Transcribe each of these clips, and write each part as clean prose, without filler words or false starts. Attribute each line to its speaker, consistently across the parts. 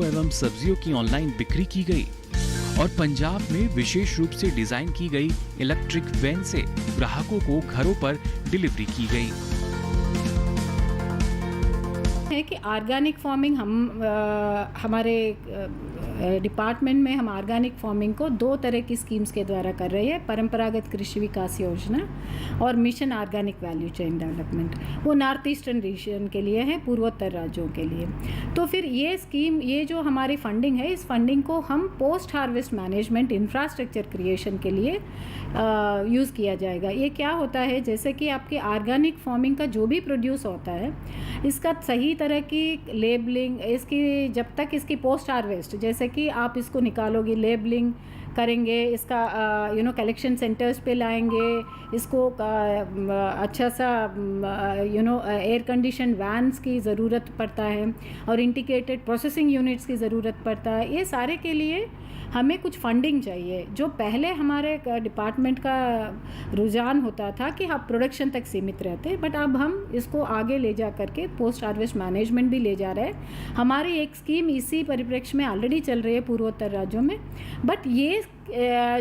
Speaker 1: एवं सब्जियों की ऑनलाइन बिक्री की गई और पंजाब में विशेष रूप से डिजाइन की गई इलेक्ट्रिक वैन से ग्राहकों को घरों पर डिलीवरी की गई।
Speaker 2: है कि ऑर्गेनिक फार्मिंग हमारे डिपार्टमेंट में हम ऑर्गेनिक फार्मिंग को 2 तरह की स्कीम्स के द्वारा कर रहे हैं, परंपरागत कृषि विकास योजना और mission organic value chain development. वो नॉर्थ ईस्टर्न रीजन के लिए है, पूर्वोत्तर राज्यों के लिए। तो फिर ये स्कीम, ये जो हमारी फंडिंग है, इस फंडिंग को हम post harvest management infrastructure creation के लिए यूज़ किया जाएगा। ये क्या होता है, जैसे कि आपकी ऑर्गेनिक फार्मिंग का जो भी प्रोड्यूस होता है, इसका सही तरह की लेबलिंग, इसकी जब तक इसकी पोस्ट हार्वेस्ट, जैसे कि आप इसको निकालोगे, लेबलिंग करेंगे, इसका कलेक्शन सेंटर्स पे लाएंगे, इसको अच्छा सा एयर कंडीशन वैन्स की ज़रूरत पड़ता है और इंटीग्रेटेड प्रोसेसिंग यूनिट्स की ज़रूरत पड़ता है। ये सारे के लिए हमें कुछ फंडिंग चाहिए। जो पहले हमारे डिपार्टमेंट का रुझान होता था कि हम प्रोडक्शन तक सीमित रहते, बट अब हम इसको आगे ले जा करके पोस्ट हार्वेस्ट मैनेजमेंट भी ले जा रहे हैं। हमारी एक स्कीम इसी परिप्रेक्ष्य में ऑलरेडी चल रही है पूर्वोत्तर राज्यों में। बट ये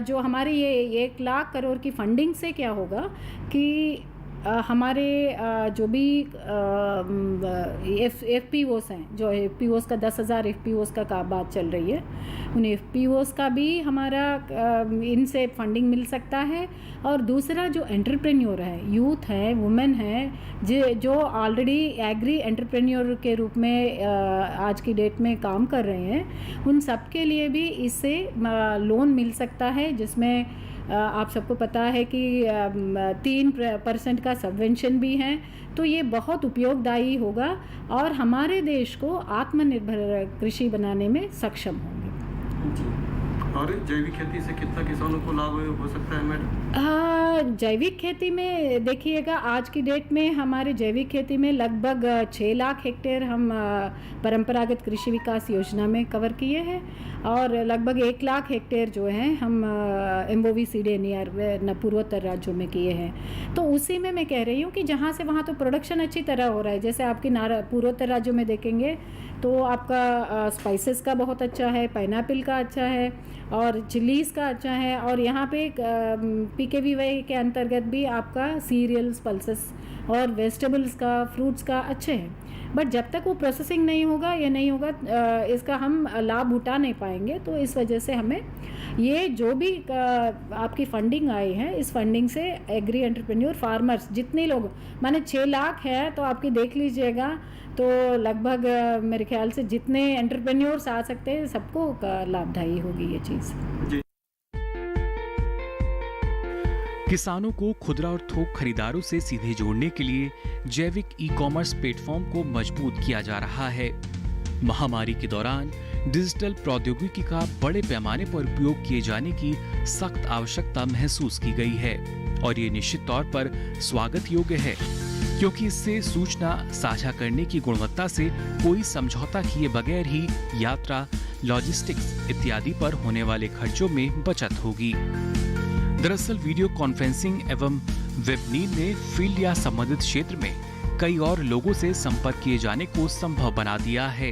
Speaker 2: जो हमारी ये 1 लाख करोड़ की फंडिंग से क्या होगा कि हमारे जो भी FPOs हैं, जो FPOs का 10,000 FPOs का बात चल रही है, उन FPOs का भी हमारा इनसे फंडिंग मिल सकता है। और दूसरा जो एंटरप्रेन्योर है, यूथ है, वुमेन है, जो ऑलरेडी एग्री एंटरप्रेन्योर के रूप में आज की डेट में काम कर रहे हैं, उन सब के लिए भी इससे लोन मिल सकता है, जिसमें आप सबको पता है कि 3% का सबवेंशन भी है। तो ये बहुत उपयोगदायी होगा और हमारे देश को आत्मनिर्भर कृषि बनाने में सक्षम होंगे।
Speaker 3: और जैविक खेती से कितना किसानों को लाभ हो सकता है मैडम?
Speaker 2: जैविक खेती में देखिएगा, आज की डेट में हमारे जैविक खेती में लगभग 6 लाख हेक्टेयर हम परंपरागत कृषि विकास योजना में कवर किए हैं और लगभग 1 लाख हेक्टेयर जो है हम MOV CDNER पूर्वोत्तर राज्यों में किए हैं। तो उसी में मैं कह रही हूँ कि जहाँ से वहाँ तो प्रोडक्शन अच्छी तरह हो रहा है। जैसे आपकी पूर्वोत्तर राज्यों में देखेंगे तो आपका स्पाइसेस का बहुत अच्छा है, पाइनएप्पल का अच्छा है और चिलीज़ का अच्छा है। और यहाँ पे PKVY के अंतर्गत भी आपका सीरियल्स, पल्सेस और वेजिटेबल्स का, फ्रूट्स का अच्छे हैं। बट जब तक वो प्रोसेसिंग नहीं होगा, ये नहीं होगा, इसका हम लाभ उठा नहीं पाएंगे। तो इस वजह से हमें ये जो भी आपकी फंडिंग आई है, इस फंडिंग से एग्री एंटरप्रेन्योर फार्मर्स जितने लोग, माने 6 लाख है तो आपकी देख लीजिएगा, तो लगभग मेरे ख्याल से जितने एंटरप्रेन्योर्स आ सकते हैं सबको लाभदायी होगी ये चीज़।
Speaker 1: किसानों को खुदरा और थोक खरीदारों से सीधे जोड़ने के लिए जैविक ई-कॉमर्स प्लेटफॉर्म को मजबूत किया जा रहा है। महामारी के दौरान डिजिटल प्रौद्योगिकी का बड़े पैमाने पर उपयोग किए जाने की सख्त आवश्यकता महसूस की गई है और ये निश्चित तौर पर स्वागत योग्य है, क्योंकि इससे सूचना साझा करने की गुणवत्ता से कोई समझौता किए बगैर ही यात्रा, लॉजिस्टिक्स इत्यादि पर होने वाले खर्चों में बचत होगी। दरअसल वीडियो कॉन्फ्रेंसिंग एवं वेबनीर ने फील्ड या संबंधित क्षेत्र में कई और लोगों से संपर्क किए जाने को संभव बना दिया है,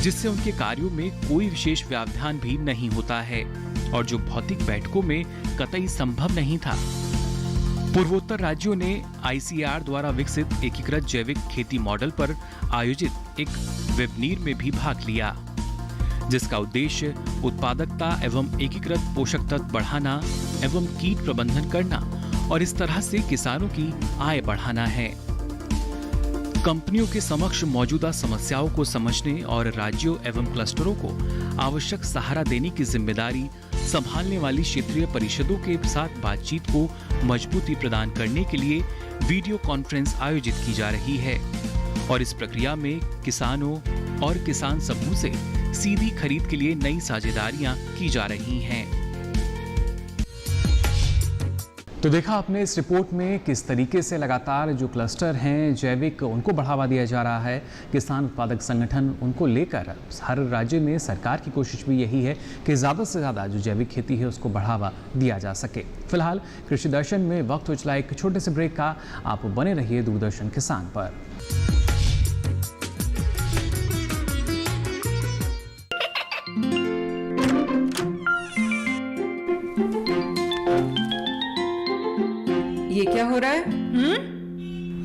Speaker 1: जिससे उनके कार्यों में कोई विशेष व्यवधान भी नहीं होता है और जो भौतिक बैठकों में कतई संभव नहीं था। पूर्वोत्तर राज्यों ने ICAR द्वारा विकसित एकीकृत जैविक खेती मॉडल पर आयोजित एक वेबनीर में भी भाग लिया, जिसका उद्देश्य उत्पादकता एवं एकीकृत पोषक तत्व बढ़ाना एवं कीट प्रबंधन करना और इस तरह से किसानों की आय बढ़ाना है। कंपनियों के समक्ष मौजूदा समस्याओं को समझने और राज्यों एवं क्लस्टरों को आवश्यक सहारा देने की जिम्मेदारी संभालने वाली क्षेत्रीय परिषदों के साथ बातचीत को मजबूती प्रदान करने के लिए वीडियो कॉन्फ्रेंस आयोजित की जा रही है और इस प्रक्रिया में किसानों और किसान समूह से सीधी खरीद के लिए नई साझेदारियां की जा रही हैं।
Speaker 4: तो देखा आपने इस रिपोर्ट में किस तरीके से लगातार जो क्लस्टर हैं जैविक, उनको बढ़ावा दिया जा रहा है। किसान उत्पादक संगठन उनको लेकर हर राज्य में सरकार की कोशिश भी यही है कि ज़्यादा से ज़्यादा जो जैविक खेती है उसको बढ़ावा दिया जा सके। फिलहाल कृषि दर्शन में वक्त हो चला एक छोटे से ब्रेक का। आप बने रहिए दूरदर्शन किसान पर।
Speaker 5: ये क्या हो रहा है?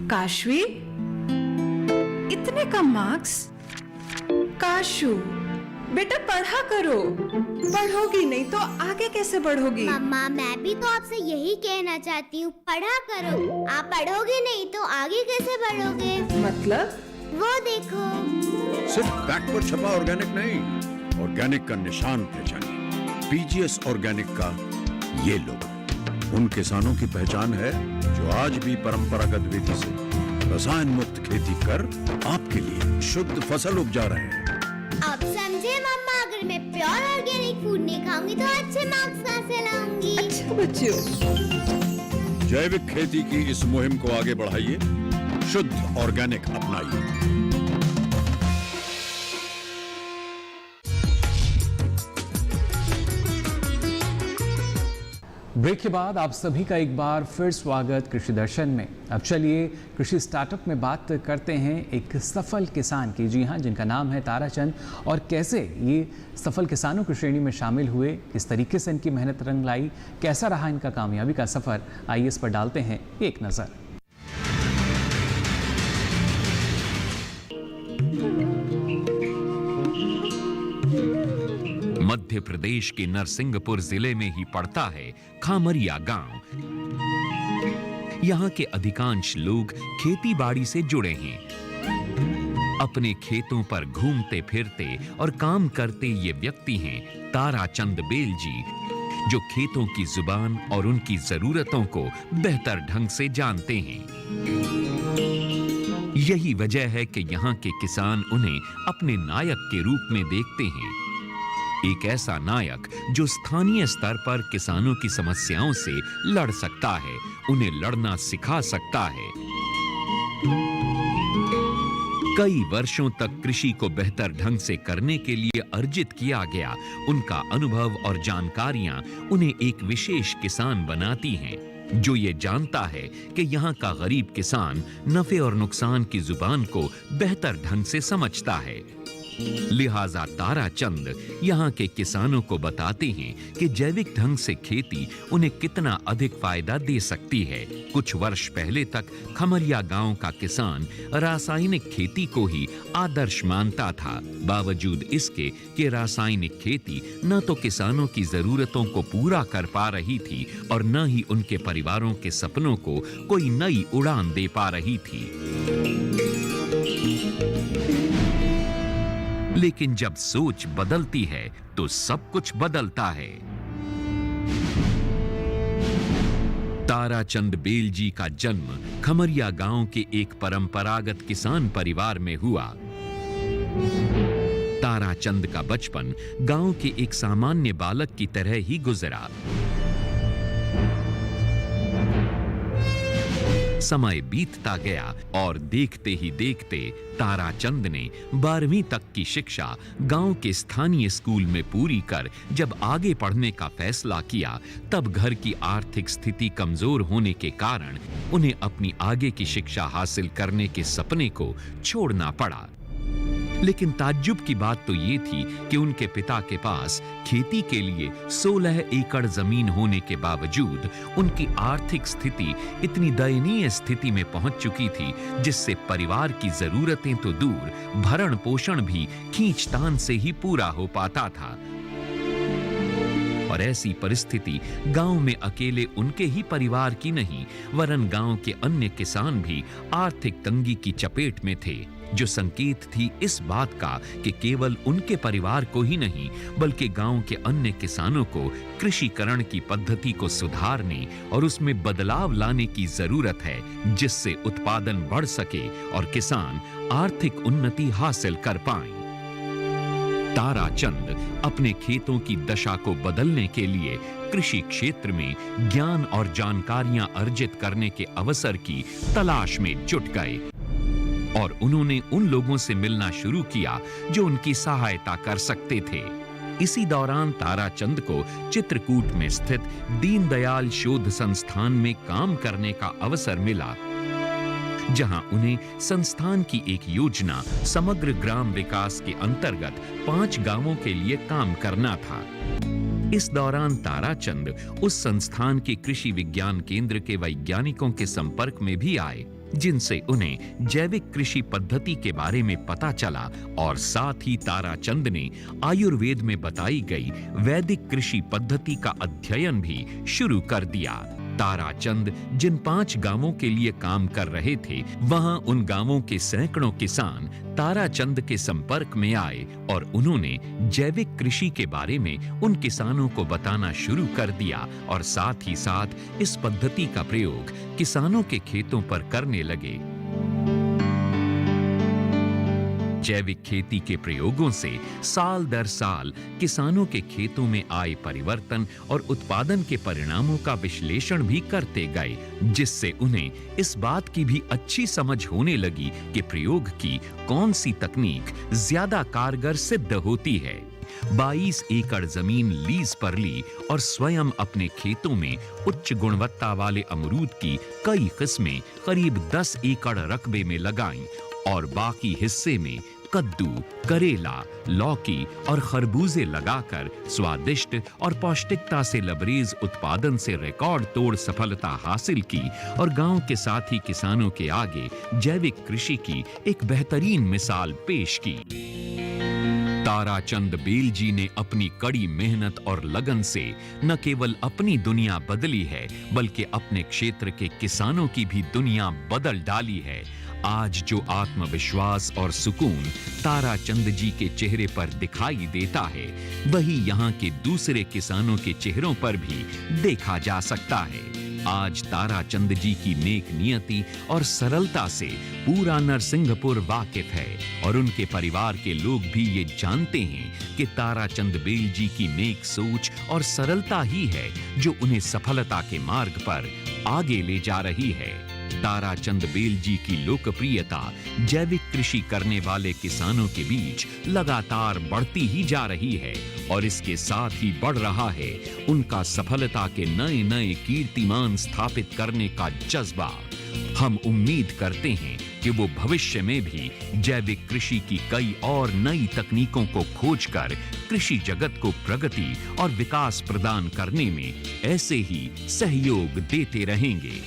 Speaker 5: काशवी, इतने कम मार्क्स? काशू, बेटा पढ़ा करो। पढ़ोगी नहीं तो आगे कैसे बढ़ोगी?
Speaker 6: मम्मा, मैं भी तो आपसे यही कहना चाहती हूँ, पढ़ा करो। आप पढ़ोगे नहीं तो आगे कैसे बढ़ोगे?
Speaker 5: मतलब?
Speaker 6: वो देखो।
Speaker 7: सिर्फ बैक पर छपा ऑर्गेनिक नहीं, ऑर्गेनिक का निशान पहचानिए। पीजीएस ऑर्गेनिक का ये लोगो उन किसानों की पहचान है जो आज भी परंपरागत विधि से रसायन मुक्त खेती कर आपके लिए शुद्ध फसल उपजा रहे हैं।
Speaker 6: अब समझे मम्मा, अगर मैं प्योर ऑर्गेनिक फूड नहीं खाऊंगी तो अच्छे मार्क्स कहाँ से लाऊंगी?
Speaker 5: अच्छा बच्चों,
Speaker 7: जैविक खेती की इस मुहिम को आगे बढ़ाइए, शुद्ध ऑर्गेनिक अपनाइए।
Speaker 4: ब्रेक के बाद आप सभी का एक बार फिर स्वागत कृषि दर्शन में। अब चलिए कृषि स्टार्टअप में बात करते हैं एक सफल किसान की। जी हाँ, जिनका नाम है ताराचंद, और कैसे ये सफल किसानों की श्रेणी में शामिल हुए, किस तरीके से इनकी मेहनत रंग लाई, कैसा रहा इनका कामयाबी का सफ़र, आइए इस पर डालते हैं एक नज़र।
Speaker 8: मध्य प्रदेश के नरसिंहपुर जिले में ही पड़ता है खामरिया गांव। यहाँ के अधिकांश लोग खेती बाड़ी से जुड़े हैं। अपने खेतों पर घूमते फिरते और काम करते ये व्यक्ति हैं ताराचंद बेल जी, जो खेतों की जुबान और उनकी जरूरतों को बेहतर ढंग से जानते हैं। यही वजह है कि यहाँ के किसान उन्हें अपने नायक के रूप में देखते हैं। एक ऐसा नायक जो स्थानीय स्तर पर किसानों की समस्याओं से लड़ सकता है, उन्हें लड़ना सिखा सकता है। कई वर्षों तक कृषि को बेहतर ढंग से करने के लिए अर्जित किया गया उनका अनुभव और जानकारियां उन्हें एक विशेष किसान बनाती हैं, जो ये जानता है कि यहाँ का गरीब किसान नफे और नुकसान की जुबान को बेहतर ढंग से समझता है। लिहाजा ताराचंद यहाँ के किसानों को बताते हैं कि जैविक ढंग से खेती उन्हें कितना अधिक फायदा दे सकती है। कुछ वर्ष पहले तक खमरिया गांव का किसान रासायनिक खेती को ही आदर्श मानता था। बावजूद इसके कि रासायनिक खेती न तो किसानों की जरूरतों को पूरा कर पा रही थी और न ही उनके परिवारों के सपनों को कोई नई उड़ान दे पा रही थी। लेकिन जब सोच बदलती है तो सब कुछ बदलता है। ताराचंद बेल जी का जन्म खमरिया गांव के एक परंपरागत किसान परिवार में हुआ। ताराचंद का बचपन गांव के एक सामान्य बालक की तरह ही गुजरा। समय बीतता गया और देखते ही देखते ताराचंद ने 12वीं तक की शिक्षा गांव के स्थानीय स्कूल में पूरी कर जब आगे पढ़ने का फैसला किया, तब घर की आर्थिक स्थिति कमजोर होने के कारण उन्हें अपनी आगे की शिक्षा हासिल करने के सपने को छोड़ना पड़ा। लेकिन ताज्जुब की बात तो ये थी कि उनके पिता के पास खेती के लिए 16 एकड़ जमीन होने के बावजूद उनकी आर्थिक स्थिति इतनी दयनीय स्थिति में पहुंच चुकी थी, जिससे परिवार की जरूरतें तो दूर, भरण पोषण भी खींचतान से ही पूरा हो पाता था। और ऐसी परिस्थिति गांव में अकेले उनके ही परिवार की नहीं, वरन गांव के अन्य किसान भी आर्थिक तंगी की चपेट में थे, जो संकेत थी इस बात का कि केवल उनके परिवार को ही नहीं बल्कि गांव के अन्य किसानों को कृषिकरण की पद्धति को सुधारने और उसमें बदलाव लाने की जरूरत है, जिससे उत्पादन बढ़ सके और किसान आर्थिक उन्नति हासिल कर पाएं। ताराचंद अपने खेतों की दशा को बदलने के लिए कृषि क्षेत्र में ज्ञान और जानकारियां अर्जित करने के अवसर की तलाश में जुट गए और उन्होंने उन लोगों से मिलना शुरू किया जो उनकी सहायता कर सकते थे। इसी दौरान ताराचंद को चित्रकूट में स्थित दीनदयाल शोध संस्थान में काम करने का अवसर मिला, जहां उन्हें संस्थान की एक योजना समग्र ग्राम विकास के अंतर्गत 5 गांवों के लिए काम करना था। इस दौरान ताराचंद उस संस्थान के कृषि विज्ञान केंद्र के वैज्ञानिकों के संपर्क में भी आए, जिनसे उन्हें जैविक कृषि पद्धति के बारे में पता चला और साथ ही ताराचंद ने आयुर्वेद में बताई गई वैदिक कृषि पद्धति का अध्ययन भी शुरू कर दिया। ताराचंद जिन 5 गांवों के लिए काम कर रहे थे, वहां उन गांवों के सैकड़ों किसान ताराचंद के संपर्क में आए और उन्होंने जैविक कृषि के बारे में उन किसानों को बताना शुरू कर दिया और साथ ही साथ इस पद्धति का प्रयोग किसानों के खेतों पर करने लगे। जैविक खेती के प्रयोगों से साल दर साल किसानों के खेतों में आए परिवर्तन और उत्पादन के परिणामों का विश्लेषण भी करते गए, जिससे उन्हें इस बात की भी अच्छी समझ होने लगी कि प्रयोग की कौन सी तकनीक ज्यादा कारगर सिद्ध होती है। 22 एकड़ जमीन लीज पर ली और स्वयं अपने खेतों में उच्च गुणवत्ता वाले अमरूद की कई किस्में करीब 10 एकड़ रकबे में लगाईं और बाकी हिस्से में कद्दू, करेला, लौकी और खरबूजे लगाकर स्वादिष्ट और पौष्टिकता से लबरेज उत्पादन से रिकॉर्ड तोड़ सफलता हासिल की और गांव के साथी किसानों के आगे जैविक कृषि की एक बेहतरीन मिसाल पेश की। ताराचंद बेल जी ने अपनी कड़ी मेहनत और लगन से न केवल अपनी दुनिया बदली है, बल्कि अपने क्षेत्र के किसानों की भी दुनिया बदल डाली है। आज जो आत्मविश्वास और सुकून ताराचंद जी के चेहरे पर दिखाई देता है, वही यहाँ के दूसरे किसानों के चेहरों पर भी देखा जा सकता है। आज ताराचंद जी की नेक नियति और सरलता से पूरा नरसिंहपुर वाकिफ है और उनके परिवार के लोग भी ये जानते हैं कि ताराचंद बेल जी की नेक सोच और सरलता ही है जो उन्हें सफलता के मार्ग पर आगे ले जा रही है। ताराचंद बेल जी की लोकप्रियता जैविक कृषि करने वाले किसानों के बीच लगातार बढ़ती ही जा रही है और इसके साथ ही बढ़ रहा है उनका सफलता के नए नए कीर्तिमान स्थापित करने का जज्बा। हम उम्मीद करते हैं कि वो भविष्य में भी जैविक कृषि की कई और नई तकनीकों को खोजकर कृषि जगत को प्रगति और विकास प्रदान करने में ऐसे ही सहयोग देते रहेंगे।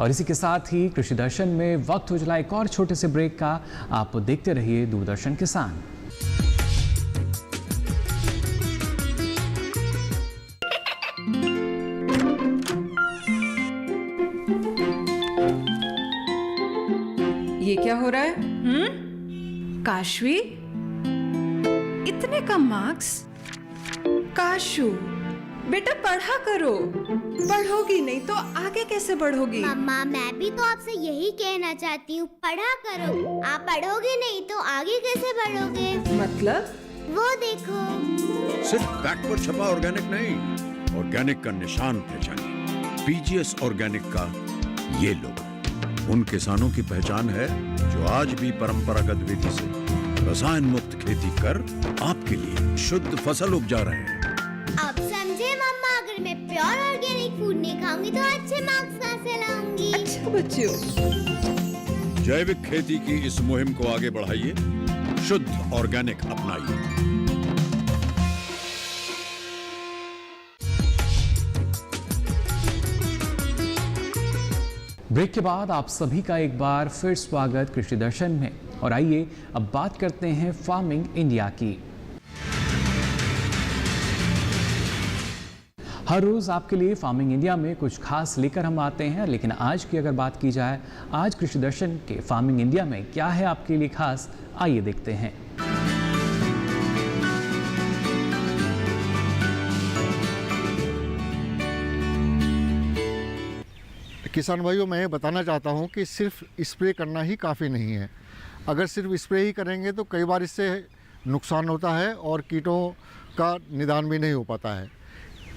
Speaker 4: और इसी के साथ ही कृषि दर्शन में वक्त हो चला एक और छोटे से ब्रेक का। आप देखते रहिए दूरदर्शन किसान।
Speaker 5: ये क्या हो रहा है? काशवी, इतने कम मार्क्स? काशू बेटा पढ़ा करो, पढ़ोगी नहीं तो आगे कैसे बढ़ोगी?
Speaker 6: मम्मा मैं भी तो आपसे यही कहना चाहती हूँ, पढ़ा करो। आप पढ़ोगे नहीं तो आगे कैसे बढ़ोगे?
Speaker 5: मतलब?
Speaker 6: वो देखो,
Speaker 7: सिर्फ बैक पर छपा ऑर्गेनिक नहीं, ऑर्गेनिक का निशान पहचानिए। पीजीएस ऑर्गेनिक का ये लोगो उन किसानों की पहचान है जो आज भी परंपरागत विधि से रसायन मुक्त खेती कर आपके लिए शुद्ध फसल उपजा रहे हैं।
Speaker 6: अब समझे मम्मा, अगर मैं प्योर ऑर्गेनिक फूड नहीं खाऊंगी तो अच्छे मार्क्स कहाँ से लाऊंगी?
Speaker 5: अच्छा बच्चों,
Speaker 7: जैविक खेती की इस मुहिम को आगे बढ़ाइए, शुद्ध ऑर्गेनिक अपनाइए।
Speaker 4: ब्रेक के बाद आप सभी का एक बार फिर स्वागत कृषि दर्शन में। और आइए अब बात करते हैं फार्मिंग इंडिया की। हर रोज़ आपके लिए फार्मिंग इंडिया में कुछ खास लेकर हम आते हैं, लेकिन आज की अगर बात की जाए, आज कृषि दर्शन के फार्मिंग इंडिया में क्या है आपके लिए खास, आइए देखते हैं।
Speaker 9: किसान भाइयों, मैं ये बताना चाहता हूँ कि सिर्फ स्प्रे करना ही काफ़ी नहीं है। अगर सिर्फ स्प्रे ही करेंगे तो कई बार इससे नुकसान होता है और कीटों का निदान भी नहीं हो पाता है।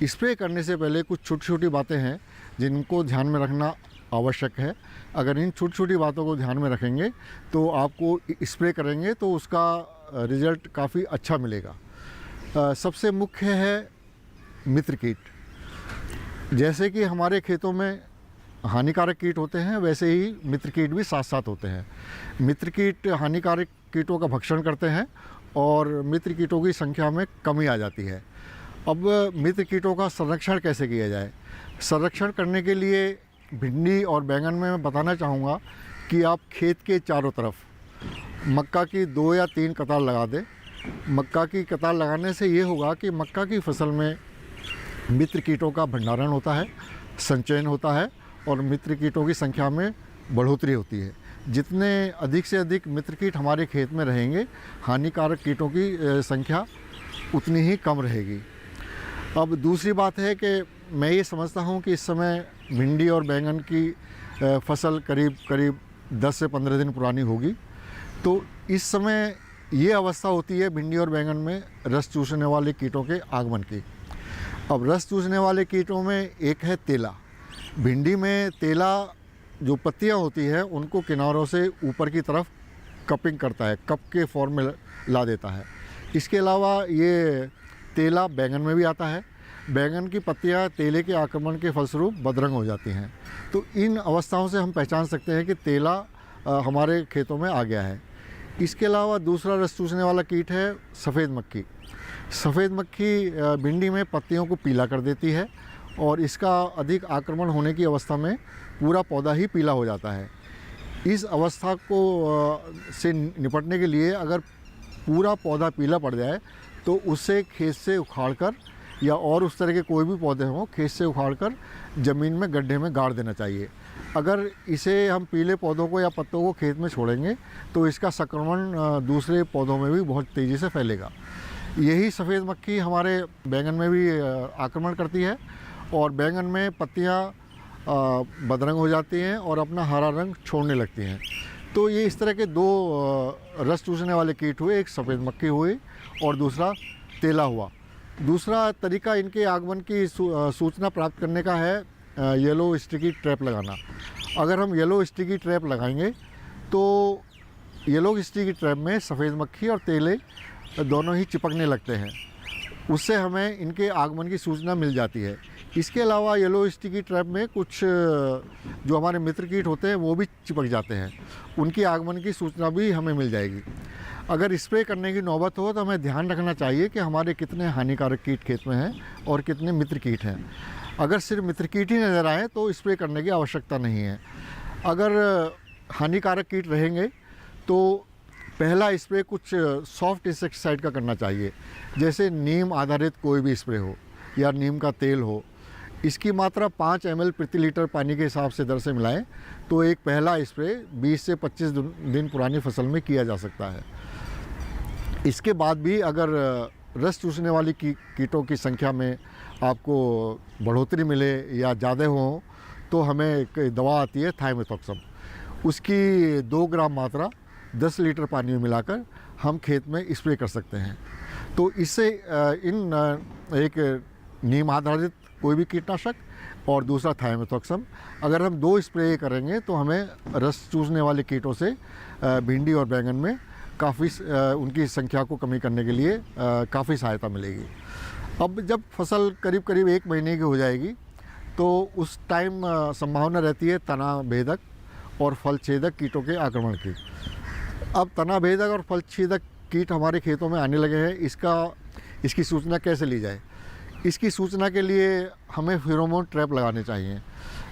Speaker 9: स्प्रे करने से पहले कुछ छोटी छोटी बातें हैं जिनको ध्यान में रखना आवश्यक है। अगर इन छोटी छोटी बातों को ध्यान में रखेंगे तो आपको स्प्रे करेंगे तो उसका रिज़ल्ट काफ़ी अच्छा मिलेगा। सबसे मुख्य है मित्र कीट। जैसे कि हमारे खेतों में हानिकारक कीट होते हैं वैसे ही मित्र कीट भी साथ साथ होते हैं। मित्र कीट हानिकारक कीटों का भक्षण करते हैं और मित्र कीटों की संख्या में कमी आ जाती है। अब मित्र कीटों का संरक्षण कैसे किया जाए? संरक्षण करने के लिए भिंडी और बैंगन में मैं बताना चाहूँगा कि आप खेत के चारों तरफ मक्का की 2 या 3 कतार लगा दें। मक्का की कतार लगाने से ये होगा कि मक्का की फसल में मित्र कीटों का भंडारण होता है, संचयन होता है और मित्र कीटों की संख्या में बढ़ोतरी होती है। जितने अधिक से अधिक मित्र कीट हमारे खेत में रहेंगे, हानिकारक कीटों की संख्या उतनी ही कम रहेगी। अब दूसरी बात है कि मैं ये समझता हूँ कि इस समय भिंडी और बैंगन की फसल करीब 10 से 15 दिन पुरानी होगी। तो इस समय ये अवस्था होती है भिंडी और बैंगन में रस चूसने वाले कीटों के आगमन की। अब रस चूसने वाले कीटों में एक है तेला। भिंडी में तेला जो पत्तियां होती हैं उनको किनारों से ऊपर की तरफ कपिंग करता है, कप के फॉर्म में ला देता है। इसके अलावा ये तेला बैंगन में भी आता है। बैंगन की पत्तियां तेले के आक्रमण के फलस्वरूप बदरंग हो जाती हैं। तो इन अवस्थाओं से हम पहचान सकते हैं कि तेला हमारे खेतों में आ गया है। इसके अलावा दूसरा रस चूसने वाला कीट है सफ़ेद मक्खी। सफ़ेद मक्खी भिंडी में पत्तियों को पीला कर देती है और इसका अधिक आक्रमण होने की अवस्था में पूरा पौधा ही पीला हो जाता है। इस अवस्था को से निपटने के लिए अगर पूरा पौधा पीला पड़ जाए तो उसे खेत से उखाड़कर या और उस तरह के कोई भी पौधे हों खेत से उखाड़कर ज़मीन में गड्ढे में गाड़ देना चाहिए। अगर इसे हम पीले पौधों को या पत्तों को खेत में छोड़ेंगे तो इसका संक्रमण दूसरे पौधों में भी बहुत तेज़ी से फैलेगा। यही सफ़ेद मक्खी हमारे बैंगन में भी आक्रमण करती है और बैंगन में पत्तियां बदरंग हो जाती हैं और अपना हरा रंग छोड़ने लगती हैं। तो ये इस तरह के 2 रस चूसने वाले कीट हुए, एक सफ़ेद मक्खी हुई और दूसरा तेला हुआ। दूसरा तरीका इनके आगमन की सूचना प्राप्त करने का है येलो स्टिकी ट्रैप लगाना। अगर हम येलो स्टिकी ट्रैप लगाएंगे तो येलो स्टिकी ट्रैप में सफ़ेद मक्खी और तेले दोनों ही चिपकने लगते हैं। उससे हमें इनके आगमन की सूचना मिल जाती है। इसके अलावा येलो स्टिकी ट्रैप में कुछ जो हमारे मित्र कीट होते हैं वो भी चिपक जाते हैं, उनकी आगमन की सूचना भी हमें मिल जाएगी। अगर स्प्रे करने की नौबत हो तो हमें ध्यान रखना चाहिए कि हमारे कितने हानिकारक कीट खेत में हैं और कितने मित्र कीट हैं। अगर सिर्फ मित्र कीट ही नज़र आए तो स्प्रे करने की आवश्यकता नहीं है। अगर हानिकारक कीट रहेंगे तो पहला स्प्रे कुछ सॉफ्ट इंसेक्टिसाइड का करना चाहिए, जैसे नीम आधारित कोई भी स्प्रे हो या नीम का तेल हो। इसकी मात्रा 5 ml प्रति लीटर पानी के हिसाब से दर से मिलाएं तो एक पहला स्प्रे 20 से 25 दिन पुरानी फसल में किया जा सकता है। इसके बाद भी अगर रस चूसने वाली कीटों की संख्या में आपको बढ़ोतरी मिले या ज़्यादा हो तो हमें एक दवा आती है थाइमेथॉक्सम। उसकी 2 ग्राम मात्रा 10 लीटर पानी में मिलाकर हम खेत में स्प्रे कर सकते हैं। तो इससे एक नीम आधारित कोई भी कीटनाशक और दूसरा थाइमेथॉक्सम, अगर हम 2 स्प्रे करेंगे तो हमें रस चूसने वाले कीटों से भिंडी और बैंगन में काफ़ी उनकी संख्या को कमी करने के लिए काफ़ी सहायता मिलेगी। अब जब फसल करीब 1 महीने की हो जाएगी तो उस टाइम संभावना रहती है तना भेदक और फल छेदक कीटों के आक्रमण की। अब तना भेदक और फल छेदक कीट हमारे खेतों में आने लगे हैं, इसकी सूचना कैसे ली जाए? इसकी सूचना के लिए हमें फेरोमोन ट्रैप लगाने चाहिए।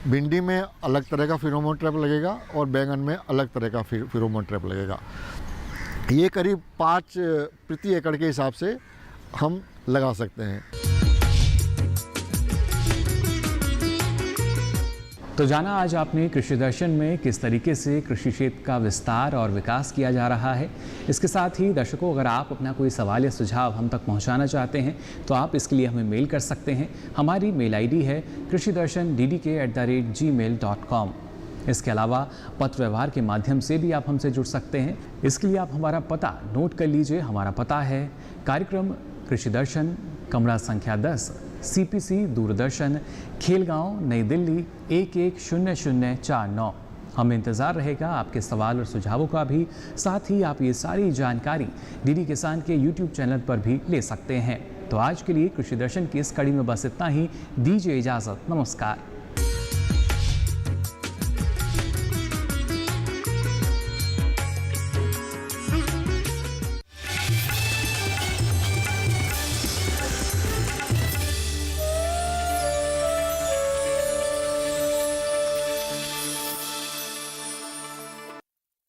Speaker 9: भिंडी में अलग तरह का फेरोमोन ट्रैप लगेगा और बैंगन में अलग तरह का फेरोमोन ट्रैप लगेगा। ये करीब 5 प्रति एकड़ के हिसाब से हम लगा सकते हैं।
Speaker 4: तो जाना आज आपने कृषि दर्शन में किस तरीके से कृषि क्षेत्र का विस्तार और विकास किया जा रहा है। इसके साथ ही दर्शकों, अगर आप अपना कोई सवाल या सुझाव हम तक पहुंचाना चाहते हैं तो आप इसके लिए हमें मेल कर सकते हैं। हमारी मेल आईडी है krishidarshan@gmail.com। इसके अलावा पत्र व्यवहार के माध्यम से भी आप हमसे जुड़ सकते हैं। इसके लिए आप हमारा पता नोट कर लीजिए। हमारा पता है कार्यक्रम कृषि दर्शन, कमरा संख्या 10, CPC दूरदर्शन, खेलगांव, नई दिल्ली 110049। हमें इंतज़ार रहेगा आपके सवाल और सुझावों का भी। साथ ही आप ये सारी जानकारी DD किसान के YouTube चैनल पर भी ले सकते हैं। तो आज के लिए कृषि दर्शन की इस कड़ी में बस इतना ही। दीजिए इजाज़त। नमस्कार।